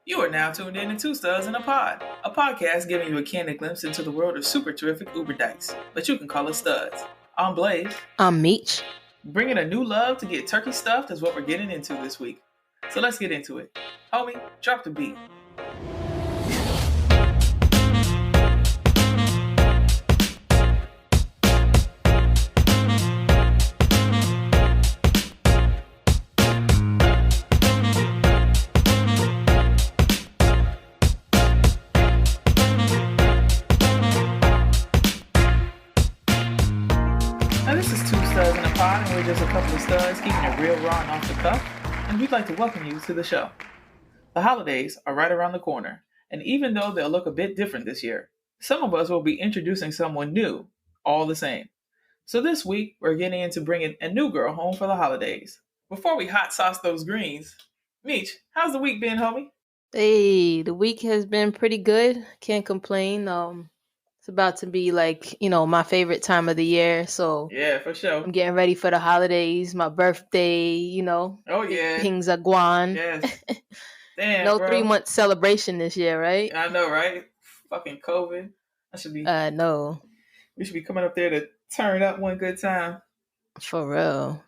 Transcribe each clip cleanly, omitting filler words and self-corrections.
You are now tuned in to Two Studs in a Pod, a podcast giving you a candid glimpse into the world of super terrific Uber dykes, but you can call us studs. I'm Blaze. I'm Meech. Bringing a new love to get turkey stuffed is what we're getting into this week. So let's get into it. Homie, drop the beat. And we're just a couple of studs keeping it real raw and off the cuff, and we'd like to welcome you to the show. The holidays are right around the corner, and even though they'll look a bit different this year, some of us will be introducing someone new, all the same. So this week, we're getting into bringing a new girl home for the holidays. Before we hot sauce those greens, Meech, how's the week been, homie? Hey, the week has been pretty good. Can't complain. It's about to be my favorite time of the year. So yeah, for sure. I'm getting ready for the holidays, my birthday, Oh yeah. Things are gone. Yes. Damn, no bro. 3-month celebration this year, right? I know, right? Fucking COVID. No. We should be coming up there to turn up one good time. For real.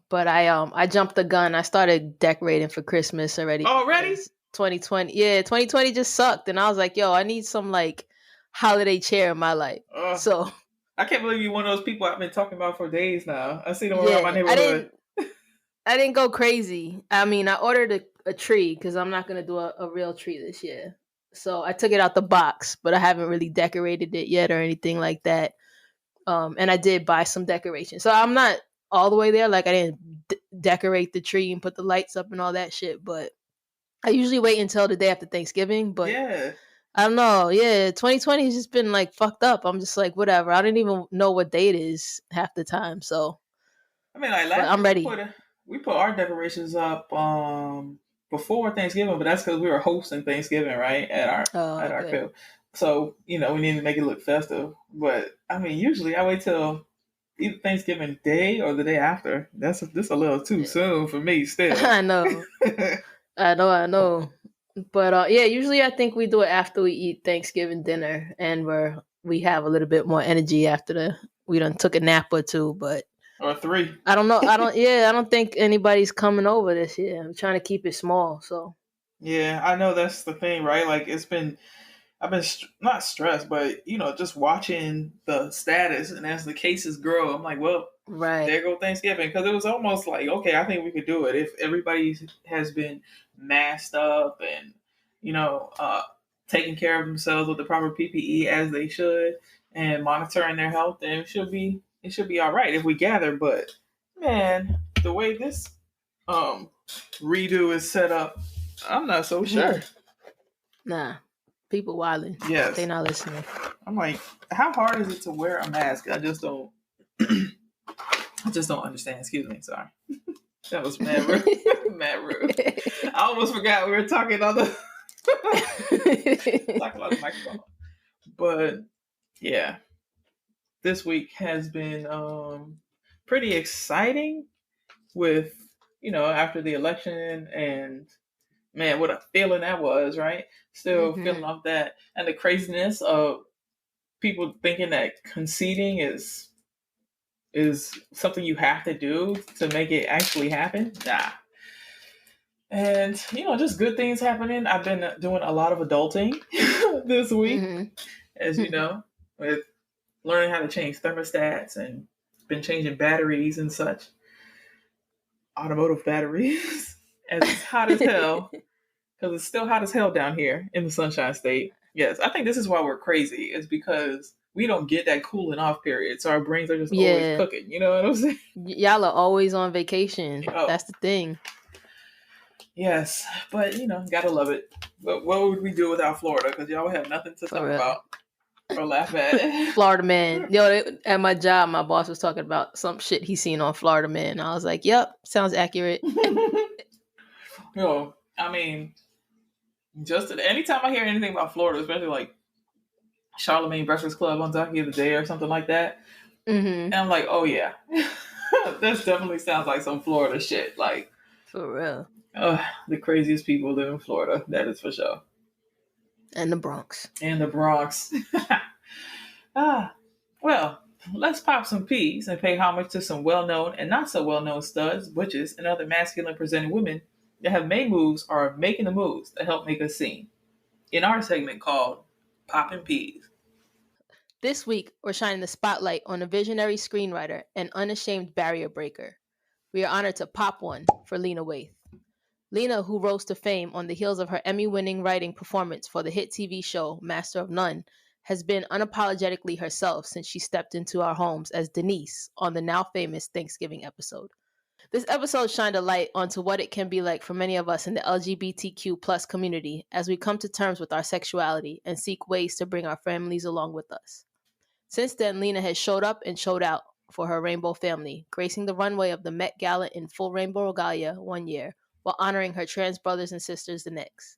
But I jumped the gun. I started decorating for Christmas already. Already? 2020. Yeah, 2020 just sucked. And I was like, yo, I need some holiday cheer in my life. So I can't believe you're one of those people I've been talking about for days now. I see them around my neighborhood. I didn't go crazy. I mean, I ordered a tree because I'm not going to do a real tree this year. So I took it out the box, but I haven't really decorated it yet or anything like that. And I did buy some decorations. So I'm not all the way there. I didn't decorate the tree and put the lights up and all that shit. But I usually wait until the day after Thanksgiving. But yeah. I don't know. Yeah, 2020 has just been fucked up. I'm just whatever. I didn't even know what day it is half the time. So I mean, last I'm ready. We put our decorations up before Thanksgiving, but that's because we were hosting Thanksgiving, right, at our crib. So we need to make it look festive. But I mean, usually I wait till either Thanksgiving Day or the day after. This a little too soon for me still. I know. I know. But usually I think we do it after we eat Thanksgiving dinner, and we have a little bit more energy after we done took a nap or two, or 3. I don't know. I don't think anybody's coming over this year. I'm trying to keep it small. So yeah, I know that's the thing, right? I've been not stressed, but just watching the status, and as the cases grow, I'm like, well, right, there go Thanksgiving, because it was almost like, okay, I think we could do it if everybody has been masked up and taking care of themselves with the proper PPE as they should and monitoring their health. Then it should be all right if we gather. But man, the way this redo is set up, I'm not so sure. Nah. People wilding. Yes. They not listening. I'm like, how hard is it to wear a mask? I just don't understand. Excuse me, sorry. That was mad rude. Mad rude. I almost forgot we were talking on the microphone. But yeah. This week has been pretty exciting with, after the election, and man, what a feeling that was, right? Still feeling off that. And the craziness of people thinking that conceding is something you have to do to make it actually happen. Nah. And, just good things happening. I've been doing a lot of adulting this week, as you know, with learning how to change thermostats and been changing batteries and such. Automotive batteries. As it's hot as hell. Because it's still hot as hell down here in the Sunshine State. Yes, I think this is why we're crazy. It's because we don't get that cooling off period. So our brains are just always cooking. You know what I'm saying? Y'all are always on vacation. Oh. That's the thing. Yes, but, gotta love it. But what would we do without Florida? Because y'all would have nothing to talk about or laugh at. Florida Man. At my job, my boss was talking about some shit he seen on Florida Man. I was like, yep, sounds accurate. I mean, just anytime I hear anything about Florida, especially Charlemagne Breakfast Club on Donkey of the Day or something like that, and I'm like, oh yeah, this definitely sounds like some Florida shit. For real. The craziest people live in Florida. That is for sure. And the Bronx. And the Bronx. ah, well, let's pop some peas and pay homage to some well-known and not so well-known studs, butches, and other masculine-presenting women that have made moves or are making the moves that help make us seen. In our segment called "Poppin' Peas." This week, we're shining the spotlight on a visionary screenwriter and unashamed barrier breaker. We are honored to pop one for Lena Waithe. Lena, who rose to fame on the heels of her Emmy winning writing performance for the hit TV show Master of None, has been unapologetically herself since she stepped into our homes as Denise on the now famous Thanksgiving episode. This episode shined a light onto what it can be like for many of us in the LGBTQ plus community as we come to terms with our sexuality and seek ways to bring our families along with us. Since then, Lena has showed up and showed out for her rainbow family, gracing the runway of the Met Gala in full rainbow regalia one year, while honoring her trans brothers and sisters the next.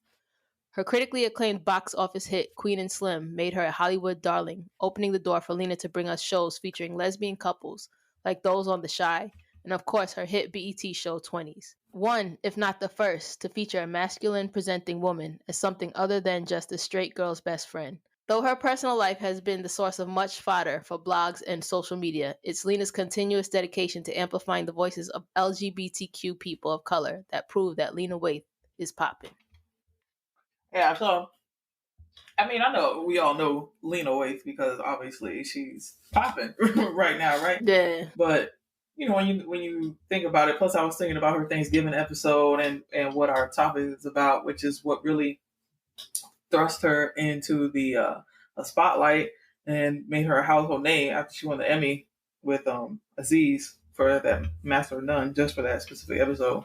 Her critically acclaimed box office hit, Queen and Slim, made her a Hollywood darling, opening the door for Lena to bring us shows featuring lesbian couples like those on The Shy, and of course her hit BET show 20s. One, if not the first, to feature a masculine presenting woman as something other than just a straight girl's best friend. Though her personal life has been the source of much fodder for blogs and social media, it's Lena's continuous dedication to amplifying the voices of LGBTQ people of color that prove that Lena Waithe is popping. Yeah, so I mean, I know we all know Lena Waithe because obviously she's popping right now, right? Yeah. But you know, when you think about it, plus I was thinking about her Thanksgiving episode and what our topic is about, which is what really thrust her into the a spotlight and made her a household name after she won the Emmy with Aziz for that Master of None, just for that specific episode.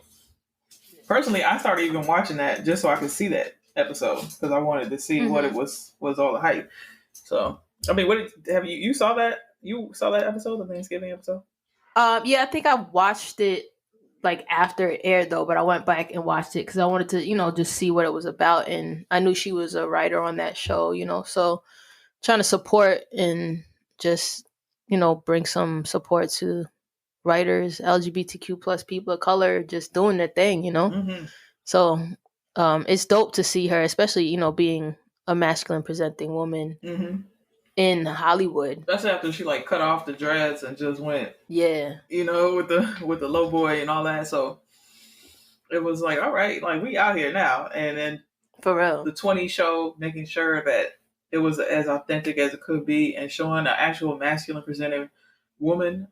Personally, I started even watching that just so I could see that episode because I wanted to see what it was all the hype. So, I mean, what have you saw that? You saw that episode, the Thanksgiving episode? Yeah, I think I watched it like after it aired though, but I went back and watched it because I wanted to, just see what it was about, and I knew she was a writer on that show, so trying to support and just, bring some support to writers, LGBTQ plus people of color, just doing their thing. Mm-hmm. So it's dope to see her, especially being a masculine presenting woman Mm-hmm. in Hollywood. That's after she like cut off the dreads and just went, Yeah, with the low boy and all that. So it was like, all right, like we out here now. And then for real. the 20 show, making sure that it was as authentic as it could be and showing an actual masculine presenting woman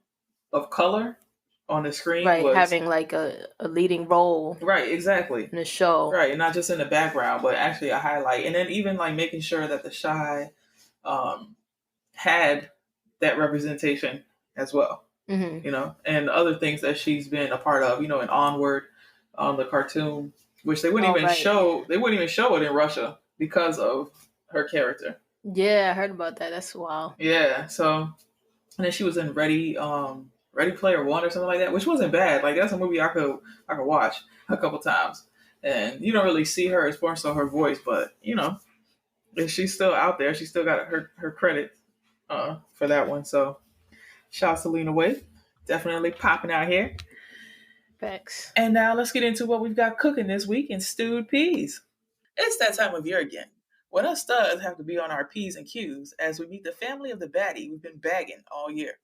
of color on the screen Right, was having like a leading role right, exactly. in the show. Right, and not just in the background, but actually a highlight. And then even like making sure that the Shy had that representation as well. Mm-hmm. And other things that she's been a part of, and Onward, the cartoon, which they wouldn't even right. show. They wouldn't even show it in Russia because of her character. Yeah, I heard about that. That's wild. Yeah. So, and then she was in Ready Player One or something like that, which wasn't bad. Like that's a movie I could watch a couple times, and you don't really see her. It's more so her voice, but if she's still out there, she still got her credit for that one. So, shout out to Lena Waithe, definitely popping out here. Facts. And now let's get into what we've got cooking this week in stewed peas. It's that time of year again, when us studs have to be on our P's and Q's as we meet the family of the baddie we've been bagging all year.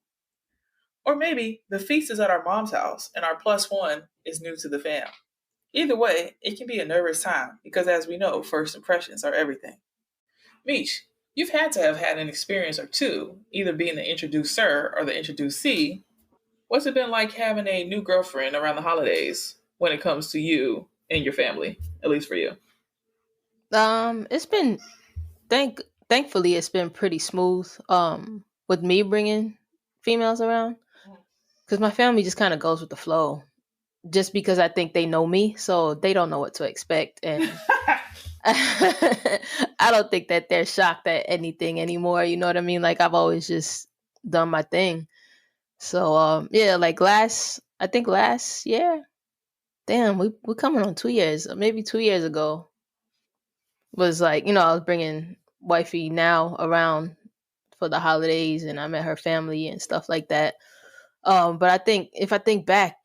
Or maybe the feast is at our mom's house and our plus one is new to the fam. Either way, it can be a nervous time because as we know, first impressions are everything. Meesh, you've had to have had an experience or two, either being the introducer or the introducee. What's it been like having a new girlfriend around the holidays when it comes to you and your family, at least for you? It's been thankfully it's been pretty smooth. With me bringing females around, because my family just kind of goes with the flow. Just because I think they know me, so they don't know what to expect, and I don't think that they're shocked at anything anymore. You know what I mean? Like I've always just done my thing. So yeah, like I think last year, damn, we're coming on 2 years, maybe 2 years ago was like, I was bringing wifey now around for the holidays, and I met her family and stuff like that. But I think if I think back,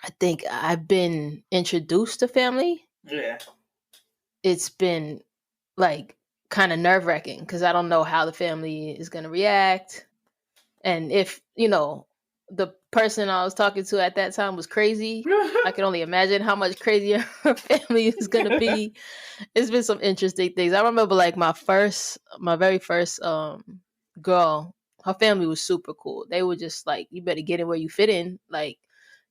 I think I've been introduced to family. Yeah. It's been like kind of nerve wracking because I don't know how the family is going to react. And if, the person I was talking to at that time was crazy, I can only imagine how much crazier her family is going to be. It's been some interesting things. I remember like my very first girl, her family was super cool. They were just like, you better get in where you fit in. Like,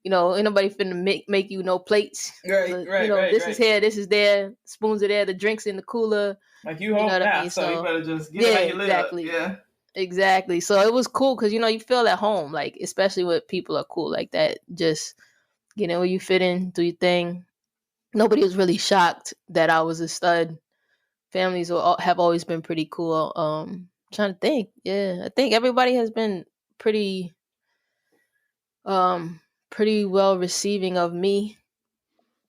ain't nobody finna make you no plates. Right, right, right, This is right. here, this is there, spoons are there, the drinks in the cooler. Like you You know home what I now, mean? so you So better just get it yeah, how you live. exactly. Yeah. Exactly. So it was cool because you feel at home, like especially when people are cool like that. Just where you fit in, do your thing. Nobody was really shocked that I was a stud. Families have always been pretty cool. Trying to think. Yeah, I think everybody has been pretty um pretty well receiving of me,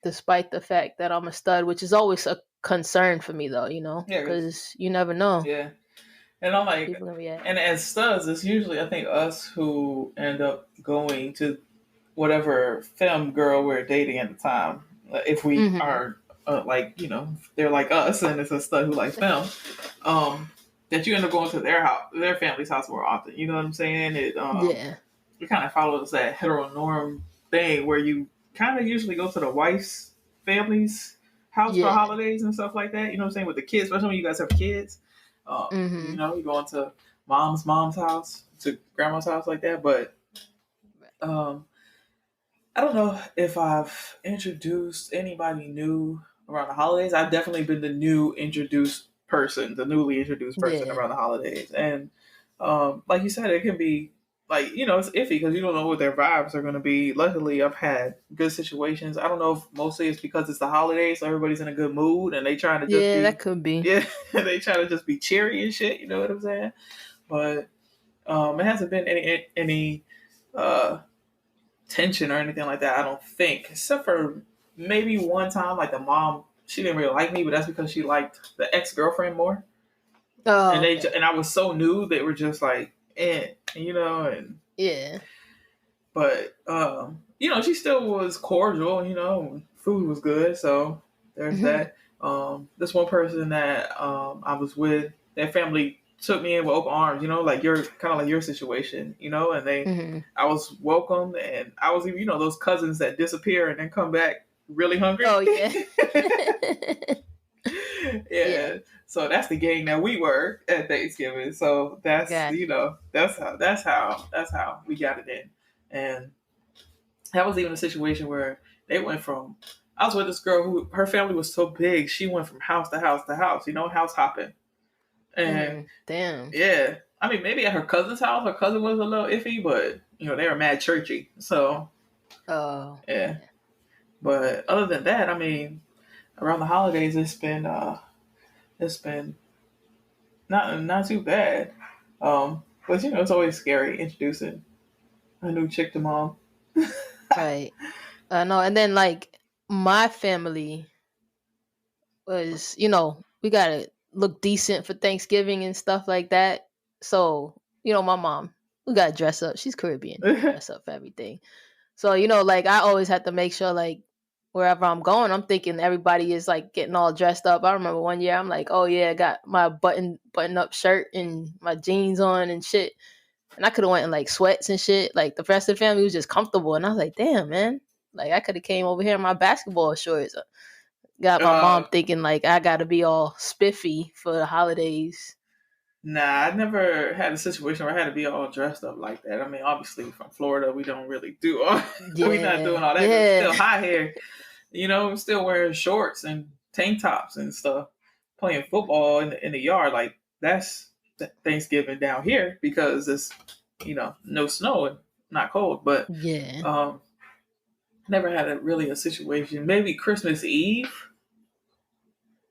despite the fact that I'm a stud, which is always a concern for me though. Yeah, 'cause- Because you never know yeah. And I'm like, people gonna react. and as studs, it's usually I think us who end up going to whatever femme girl we're dating at the time. If we Mm-hmm. are like, they're like us, and it's a stud who likes femme. That you end up going to their house, their family's house more often. You know what I'm saying? Yeah. It kind of follows that heteronorm thing where you kind of usually go to the wife's family's house for Yeah. holidays and stuff like that. You know what I'm saying? With the kids, especially when you guys have kids. Mm-hmm. You going to mom's house, to grandma's house like that. But um, I don't know if I've introduced anybody new around the holidays. I've definitely been the newly introduced person Yeah. around the holidays. And like you said, it can be like, it's iffy because you don't know what their vibes are going to be. Luckily, I've had good situations. I don't know if mostly it's because it's the holidays, so everybody's in a good mood and they trying to just Yeah, that be, could be. yeah, they try to just be cheery and shit. You know what I'm saying? But it hasn't been any uh, tension or anything like that. I don't think, except for maybe one time, like the mom, she didn't really like me, but that's because she liked the ex girlfriend more. And Oh, they okay. and I was so new, they were just like, and Yeah. but she still was cordial. Food was good, so there's that. This one person that I was with, their family took me in with open arms. Like your kind of like your situation. And Hmm. I was welcomed, and I was even those cousins that disappear and then come back really hungry. Oh, yeah. Yeah. Yeah. So that's the gang that we were at Thanksgiving. So that's Got you. that's how we got it in. And that was even a situation where they went from I was with this girl who her family was so big, she went from house to house to house, house hopping. And Damn. yeah. I mean maybe at her cousin's house, her cousin was a little iffy, but they were mad churchy. So Oh, yeah. yeah. But other than that, I mean, around the holidays it's been not too bad. But it's always scary introducing a new chick to mom. Right. No, and then like my family was, we gotta look decent for Thanksgiving and stuff like that. So, my mom, we gotta dress up. She's Caribbean. We dress up for everything. So, like I always have to make sure like wherever I'm going, I'm thinking everybody is like getting all dressed up. I remember one year I'm like, oh yeah, I got my button up shirt and my jeans on and shit. And I could have went in like sweats and shit. Like the rest of the family was just comfortable. And I was like, damn, man. Like I could have came over here in my basketball shorts. Got my uh, mom thinking like I gotta be all spiffy for the holidays. nah, I never had a situation where I had to be all dressed up like that. I mean, obviously from Florida, we don't really do all. We not doing Yeah. all that. It's Yeah. still hot here. I'm still wearing shorts and tank tops and stuff, playing football in the yard. Like that's Thanksgiving down here because it's no snow and not cold. But Yeah. um, never had a situation. Maybe Christmas Eve,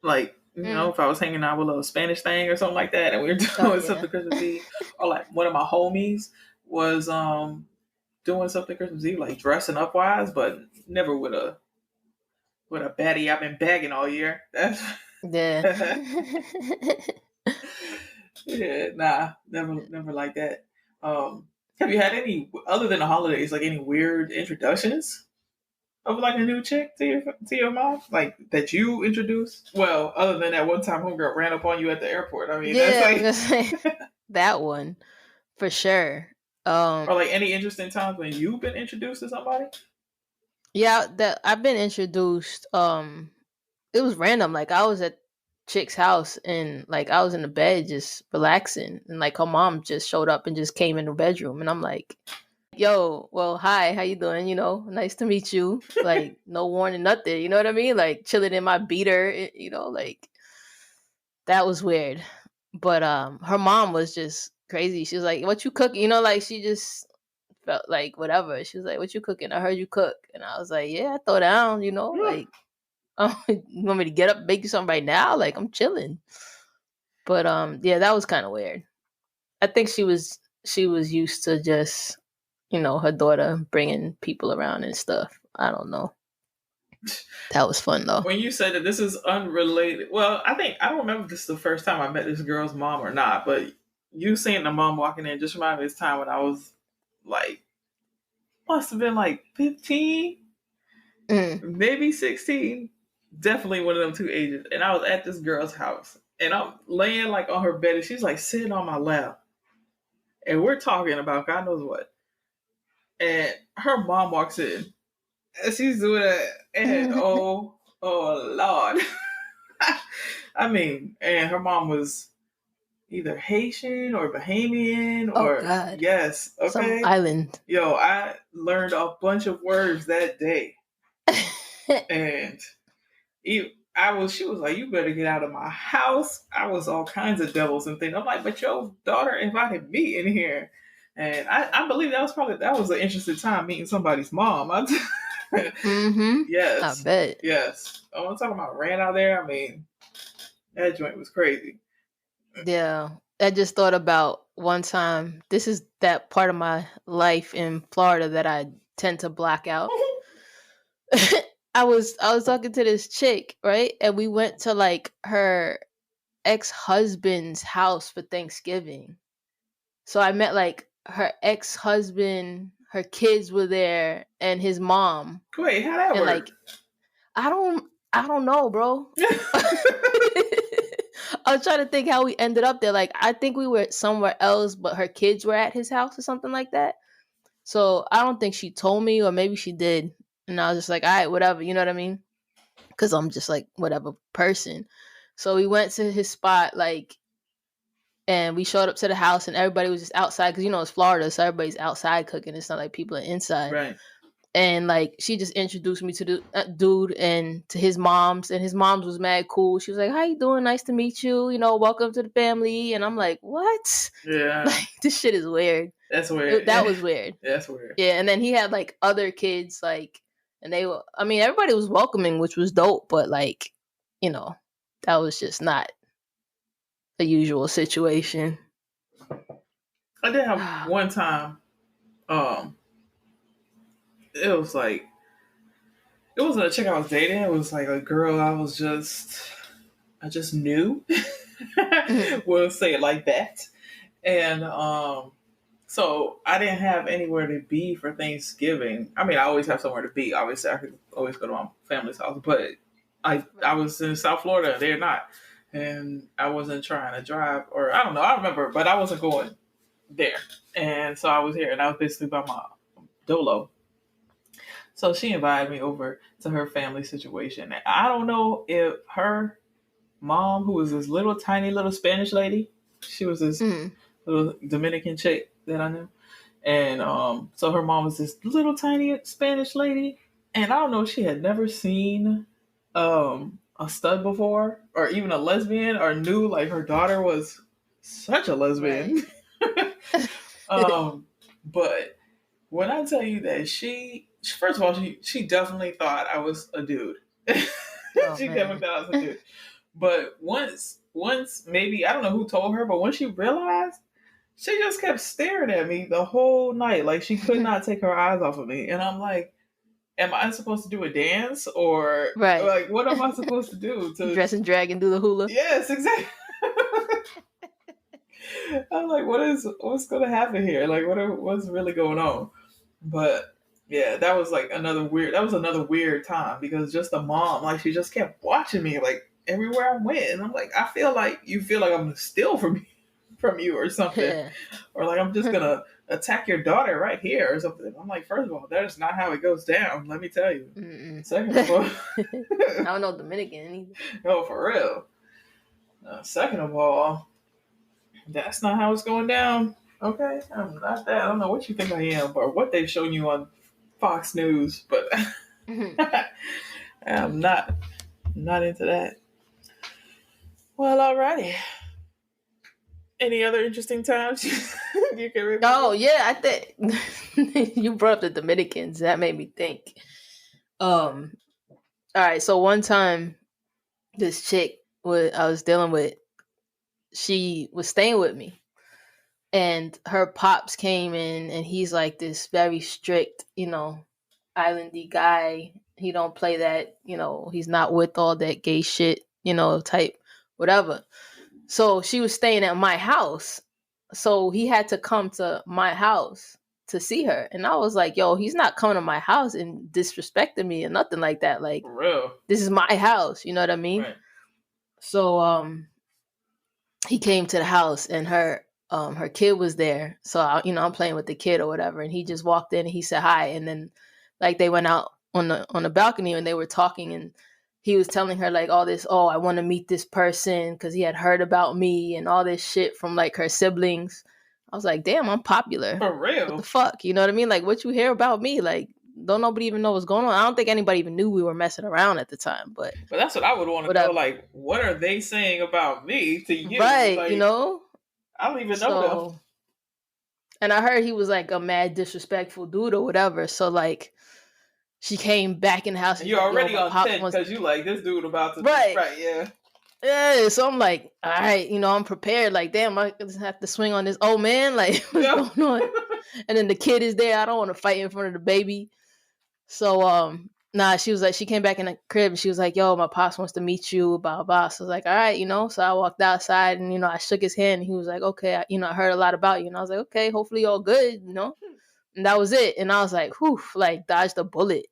like Mm. if I was hanging out with a little Spanish thing or something like that, and we were Oh doing yeah. something Christmas Eve, or like one of my homies was doing something Christmas Eve, like dressing up wise, but never with a baddie I've been bagging all year. That's Yeah. yeah, nah, never like that. Have you had any other than the holidays, like any weird introductions? of like a new chick to your mom, like that you introduced? Well, other than that one time homegirl ran up on you at the airport. I mean, that's Yeah, I was like, gonna say that one for sure. or like any interesting times when you've been introduced to somebody. Yeah, that I've been introduced. It was random. Like I was at chick's house and like I was in the bed just relaxing, and like her mom just showed up and just came in the bedroom, and I'm like, "Yo, well, hi, how you doing? You know, nice to meet you." Like no warning, nothing. You know what I mean? Like chilling in my beater. You know, like that was weird. But her mom was just crazy. She was like, "What you cooking?" You know, like she just felt like whatever. She was like, "What you cooking? I heard you cook," and I was like, "Yeah, I throw down." You know, like you want me to get up and make you something right now? Like I'm chilling. But yeah, that was kind of weird. I think she was used to just her daughter bringing people around and stuff. I don't know. That was fun though. When you said that this is unrelated, well, I don't remember if this is the first time I met this girl's mom or not, but you seeing the mom walking in just reminded me of this time when I was like, must have been like 15, Mm. maybe 16, definitely one of them two ages. And I was at this girl's house and I'm laying like on her bed and she's like sitting on my lap and we're talking about God knows what. And her mom walks in and she's doing it, and oh Lord. I mean, and her mom was either Haitian or Bahamian Oh or God, yes, some okay. island. Yo, I learned a bunch of words that day, and she was like, "You better get out of my house." I was all kinds of devils and things. I'm like, "But your daughter invited me in here," and I believe that was an interesting time meeting somebody's mom. Mm-hmm. I Yes, bet. yes. Oh, I'm talking about ran out there. I mean, that joint was crazy. Yeah. I just thought about one time. This is that part of my life in Florida that I tend to block out. I was talking to this chick, right? And we went to like her ex-husband's house for Thanksgiving. So I met like her ex-husband, her kids were there, and his mom. Wait, how that And work? like I don't know, bro. I was trying to think how we ended up there. Like I think we were somewhere else, but her kids were at his house or something like that. So I don't think she told me, or maybe she did. And I was just like, all right, whatever, you know what I mean? Because I'm just like whatever person. So we went to his spot, like, and we showed up to the house, and everybody was just outside because it's Florida, so everybody's outside cooking. It's not like people are inside. Right. And like she just introduced me to the dude and to his moms, and his moms was mad cool. She was like, "How you doing? Nice to meet you. Welcome to the family." And I'm like, "What? Yeah, Like this shit is weird." that's weird. That was weird. That's weird. Yeah, and then he had like other kids, like, and they were. I mean, everybody was welcoming, which was dope. But like, you know, that was just not a usual situation. I did have one time. Um, it was like it wasn't a chick I was dating. It was like a girl I just knew. Mhm. We'll say it like that. And so I didn't have anywhere to be for Thanksgiving. I mean, I always have somewhere to be. Obviously, I could always go to my family's house, but I Right. was in South Florida. They're not, and I wasn't trying to drive, or I don't know. I remember, but I wasn't going there, and so I was here, and I was basically by my dolo. So she invited me over to her family situation. And I don't know if her mom, who was this little tiny little Spanish lady, she was this Mm. little Dominican chick that I knew. And so her mom was this little tiny Spanish lady. And I don't know, she had never seen a stud before, or even a lesbian, or knew like her daughter was such a Right. lesbian. um, but when I tell you that first of all, she definitely thought I was a dude. Oh She definitely man. thought I was a dude. But once maybe I don't know who told her, but when she realized, she just kept staring at me the whole night, like she could not take her eyes off of me. And I'm like, am I supposed to do a dance, or Right. like what am I supposed to do? To Dress and drag and do the hula. yes, exactly. I'm like, what's gonna happen here? Like what's really going on? But Yeah, that was like another weird time because just the mom, like she just kept watching me like everywhere I went. And I'm like, I feel like you feel like I'm gonna steal from you or something. Yeah. Or like I'm just gonna attack your daughter right here or something. I'm like, first of all, that is not how it goes down, let me tell you. Mm-mm. Second of all, I don't know Dominican either. no, for real. Second of all, that's not how it's going down. Okay, I'm not that. I don't know what you think I am or what they've shown you on Fox News, but I'm not into that. Well, alrighty. Any other interesting times you can Oh remember? yeah, I think you brought up the Dominicans. That made me think. Um, all right, so one time this chick I was dealing with, she was staying with me, and her pops came in, and he's like this very strict, islandy guy. He don't play that, he's not with all that gay shit, type whatever. So she was staying at my house. So he had to come to my house to see her. And I was like, yo, he's not coming to my house and disrespecting me or nothing like that. Like, For real. this is my house, you know what I mean? Right. So he came to the house, and her kid was there. So I'm playing with the kid or whatever, and he just walked in and he said hi, and then like they went out on the balcony and they were talking, and he was telling her like all this, oh, I want to meet this person because he had heard about me and all this shit from like her siblings. I was like, damn, I'm popular. For What the real. fuck? You know what I mean? Like, what you hear about me? Like, don't nobody even know what's going on? I don't think anybody even knew we were messing around at the time, but But that's what I would want to know. whatever. Like, what are they saying about me to you? Right, Like, I don't even know them. So, and I heard he was like a mad disrespectful dude or whatever. So like she came back in the house And and she's you're like, yo, already my on pops 10 wants because you like this dude about to. right. Right, yeah. Yeah. So I'm like, all right, I'm prepared. Like, damn, I just have to swing on this old man. Like, what's Yeah. going on? And then the kid is there. I don't want to fight in front of the baby. So nah, she was like, she came back in the crib and she was like, yo, my pops wants to meet you, blah blah. So I was like, all right, so I walked outside and I shook his hand and he was like, okay, I heard a lot about you. And I was like, okay, hopefully all good. And that was it. And I was like, whew, like dodged a bullet.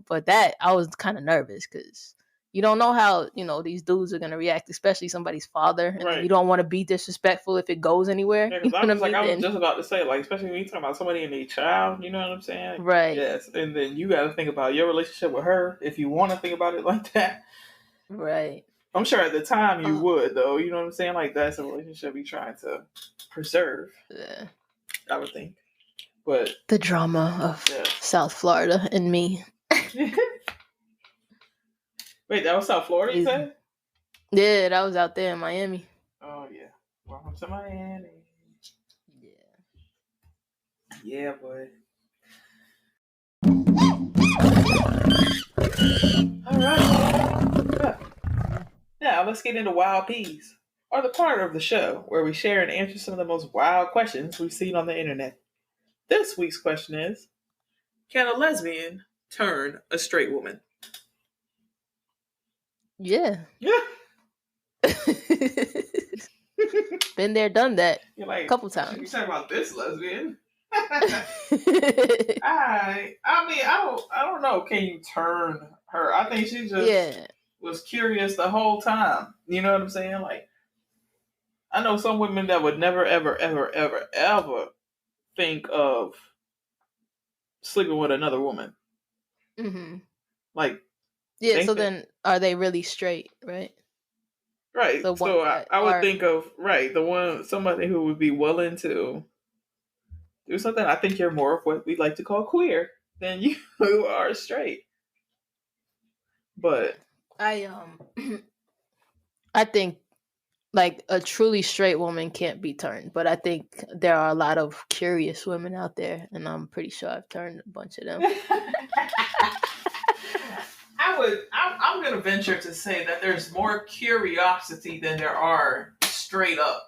But that I was kind of nervous because you don't know how, these dudes are gonna react, especially somebody's father. And then you Right. don't want to be disrespectful if it goes anywhere. Yeah, You because know I what I was like, mean? I was And just about to say, like, especially when you talking about somebody and a child, you know what I'm saying? right, Yes. And then you got to think about your relationship with her if you want to think about it like that. right. I'm sure at the time you Oh, would, though. You know what I'm saying? Like, that's a relationship you're trying to preserve, yeah. I would think. But, The drama of yeah. South Florida and me. Wait, that was South Florida, you Crazy. said? Yeah, that was out there in Miami. Oh, yeah. Welcome to Miami. Yeah. Yeah, boy. All right. Now, let's get into Wild Peas, or the part of the show where we share and answer some of the most wild questions we've seen on the internet. This week's question is, can a lesbian turn a straight woman? Yeah. Yeah. Been there, done that You're a like, couple what you times. talking about this lesbian? Yeah. I don't know. Can you turn her? I think she just was curious the whole time. You know what I'm saying? Like, I know some women that would never, ever, ever, ever, ever think of sleeping with another woman. Hmm. Like, Yeah. they So think, then, are they really straight? Right. right. The So ones that I would are. think of, right, the one, somebody who would be willing to do something. I think you're more of what we like to call queer than you who are straight. But, I I think like a truly straight woman can't be turned, but I think there are a lot of curious women out there, and I'm pretty sure I've turned a bunch of them. I'm going to venture to say that there's more curiosity than there are straight up.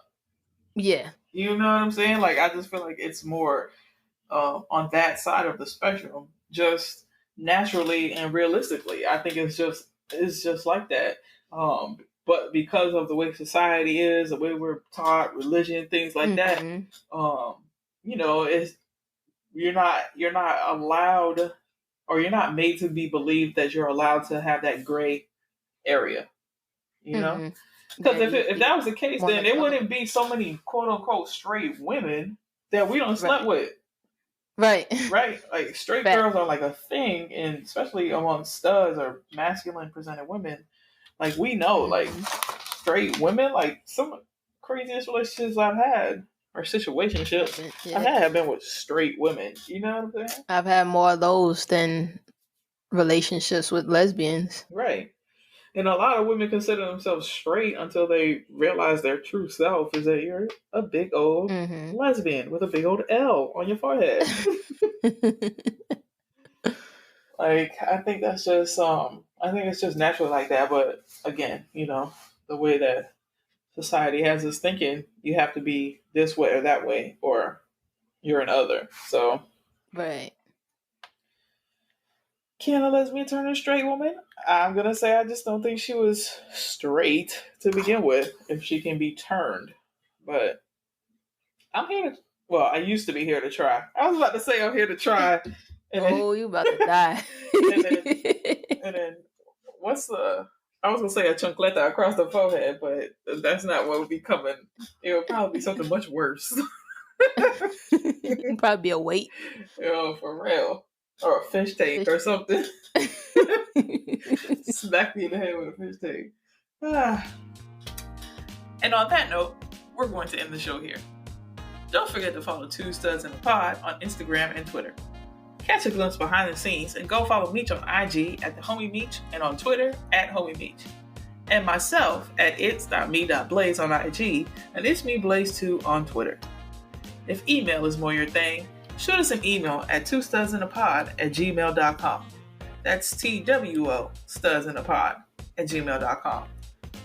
Yeah. You know what I'm saying? Like, I just feel like it's more on that side of the spectrum, just naturally and realistically. I think it's just like that. But because of the way society is, the way we're taught, religion, things like that, Hmm. um, it's you're not allowed, or you're not made to be believed that you're allowed to have that gray area, you know? Mm-hmm. Because Yeah, if you that was the case, want then to it go. wouldn't be so many quote unquote straight women that we don't slept Right. with, Right. right? Like straight girls are Facts. like a thing, and especially among studs or masculine presented women, like we know, like Mm-hmm. straight women, like some craziest relationships I've had or situationships I've Yeah. had have been with straight women. You know what I'm saying? I've had more of those than relationships with lesbians. Right. And a lot of women consider themselves straight until they realize their true self is that you're a big old Mm-hmm. lesbian with a big old L on your forehead. Like I think it's just naturally like that. But again, the way that society has us thinking, you have to be this way or that way, or you're an other. So Right. can a lesbian turn a straight woman? I'm gonna say I just don't think she was straight to begin with, if she can be turned. But I'm here to. Well, I used to be here to try. I was about to say I'm here to try, and then, Oh, you about to die. and then, and then, what's the? I was gonna say a chancleta across the forehead, but that's not what would be coming. It would probably be something much worse. Probably be a weight. For real, or a fish tank Fish. or something. Smack me in the head with a fish tank. Ah. And on that note, we're going to end the show here. Don't forget to follow Two Studs in a Pod on Instagram and Twitter. Catch a glimpse behind the scenes and go follow Meech on IG at the Homie Meech and on Twitter at Homie Meech. And myself at its.me.blaze on IG and it's me Blaze 2 on Twitter. If email is more your thing, shoot us an email at twostudsinapod@gmail.com. That's TWO studsinapod@gmail.com.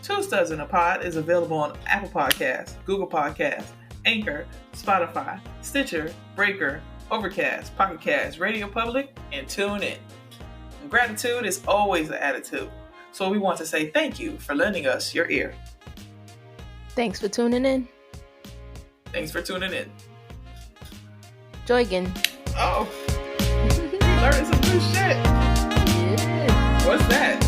Two Studs in a Pod is available on Apple Podcasts, Google Podcasts, Anchor, Spotify, Stitcher, Breaker, Overcast, Pocket Cast, Radio Public, and TuneIn. Gratitude is always an attitude, so we want to say thank you for lending us your ear. Thanks for tuning in. Thanks for tuning in. Joygen. Oh, you learning some new shit. Yeah. What's that?